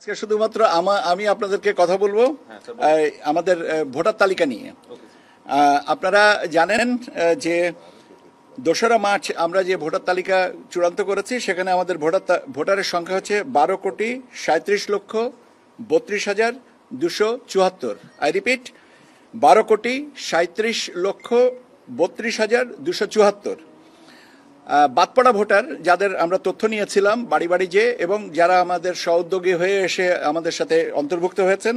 আজকে শুধুমাত্র আমি আপনাদেরকে কথা বলবো আমাদের ভোটার তালিকা নিয়ে। আপনারা জানেন যে 2রা মার্চ আমরা যে ভোটার তালিকা চূড়ান্ত করেছি সেখানে আমাদের ভোটারের সংখ্যা হচ্ছে 12,37,32,74। I repeat, 12,37,32,74। বাদপড়া ভোটার যাদের আমরা তথ্য নিয়েছিলাম বাড়ি বাড়ি যে, এবং যারা আমাদের সহোদ্যোগী হয়ে এসে আমাদের সাথে অন্তর্ভুক্ত হয়েছেন,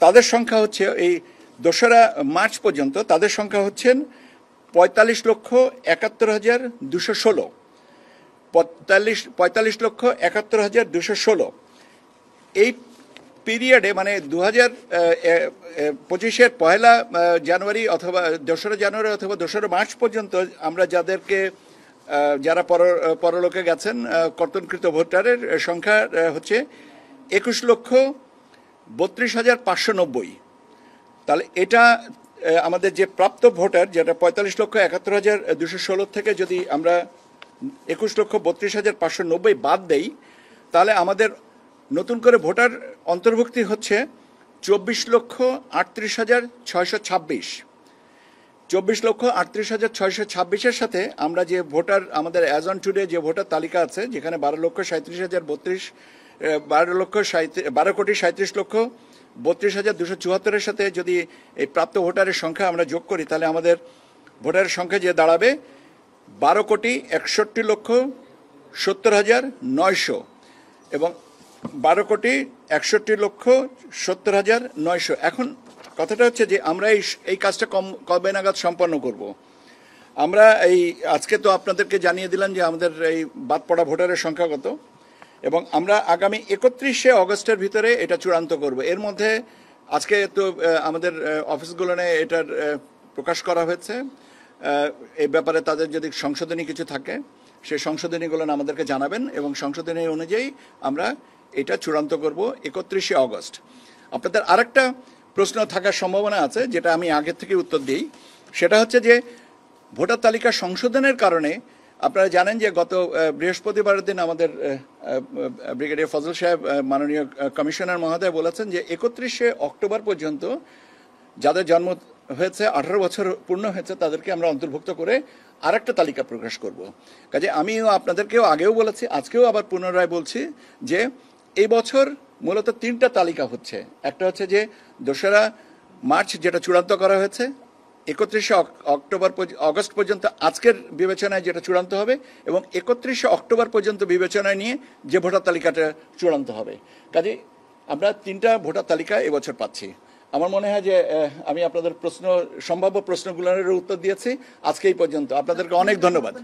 তাদের সংখ্যা হচ্ছে এই 2রা মার্চ পর্যন্ত তাদের সংখ্যা হচ্ছেন 45,71,216। 45,71,216। এই পিরিয়ডে মানে 2025-এর 1 জানুয়ারি অথবা 2রা জানুয়ারি অথবা 2রা মার্চ পর্যন্ত আমরা যারা পরলোকে গেছেন কর্তনকৃত ভোটারের সংখ্যা হচ্ছে 21,32,590। তাহলে এটা আমাদের যে প্রাপ্ত ভোটার, যেটা 45,71,216 থেকে যদি আমরা 21,32,590 বাদ দেই, তাহলে আমাদের নতুন করে ভোটার অন্তর্ভুক্তি হচ্ছে 24,38,626। 24,38,626-এর সাথে আমরা যে ভোটার আমাদের অ্যাজ অন টুডে যে ভোটার তালিকা আছে, যেখানে 12,37,32,74-এর সাথে যদি এই প্রাপ্ত ভোটারের সংখ্যা আমরা যোগ করি, তাহলে আমাদের ভোটারের সংখ্যা যে দাঁড়াবে 12,61,70,900 এবং 12,61,70,900। এখন কথাটা হচ্ছে যে আমরা এই কাজটা কবে নাগাদ সম্পন্ন করব। আমরা আজকে তো আপনাদেরকে জানিয়ে দিলাম যে আমাদের এই বাদ পড়া ভোটারের সংখ্যা কত, এবং আমরা আগামী 31শে অগস্টের ভিতরে এটা চূড়ান্ত করব। এর মধ্যে আজকে তো আমাদের অফিসগুলোনে এটার প্রকাশ করা হয়েছে। এই ব্যাপারে তাদের যদি সংশোধনী কিছু থাকে সেই সংশোধনীগুলো আমাদেরকে জানাবেন, এবং সংশোধনী অনুযায়ী আমরা এটা চূড়ান্ত করব 31শে অগস্ট। আপনাদের আরেকটা প্রশ্ন থাকার সম্ভাবনা আছে, যেটা আমি আগের থেকে উত্তর দিই। সেটা হচ্ছে যে ভোটার তালিকা সংশোধনের কারণে আপনারা জানেন যে গত বৃহস্পতিবারের দিন আমাদের ব্রিগেডিয়ার ফজল সাহেব, মাননীয় কমিশনার মহোদয় বলেছেন যে 31শে অক্টোবর পর্যন্ত যাদের জন্ম হয়েছে 18 বছর পূর্ণ হয়েছে তাদেরকে আমরা অন্তর্ভুক্ত করে আরেকটা তালিকা প্রকাশ করব। কাজে আমিও আপনাদেরকেও আগেও বলেছি, আজকেও আবার পুনরায় বলছি যে এই বছর মূলত 3টা তালিকা হচ্ছে। একটা হচ্ছে যে 2রা মার্চ যেটা চূড়ান্ত করা হয়েছে, 31শে অগস্ট পর্যন্ত আজকের বিবেচনায় যেটা চূড়ান্ত হবে, এবং 31শে অক্টোবর পর্যন্ত বিবেচনায় নিয়ে যে ভোটার তালিকাটা চূড়ান্ত হবে। কাজে আমরা 3টা ভোটার তালিকা এবছর পাচ্ছি। আমার মনে হয় যে আমি আপনাদের সম্ভাব্য প্রশ্নগুলোর উত্তর দিয়েছি আজকে এই পর্যন্ত। আপনাদেরকে অনেক ধন্যবাদ।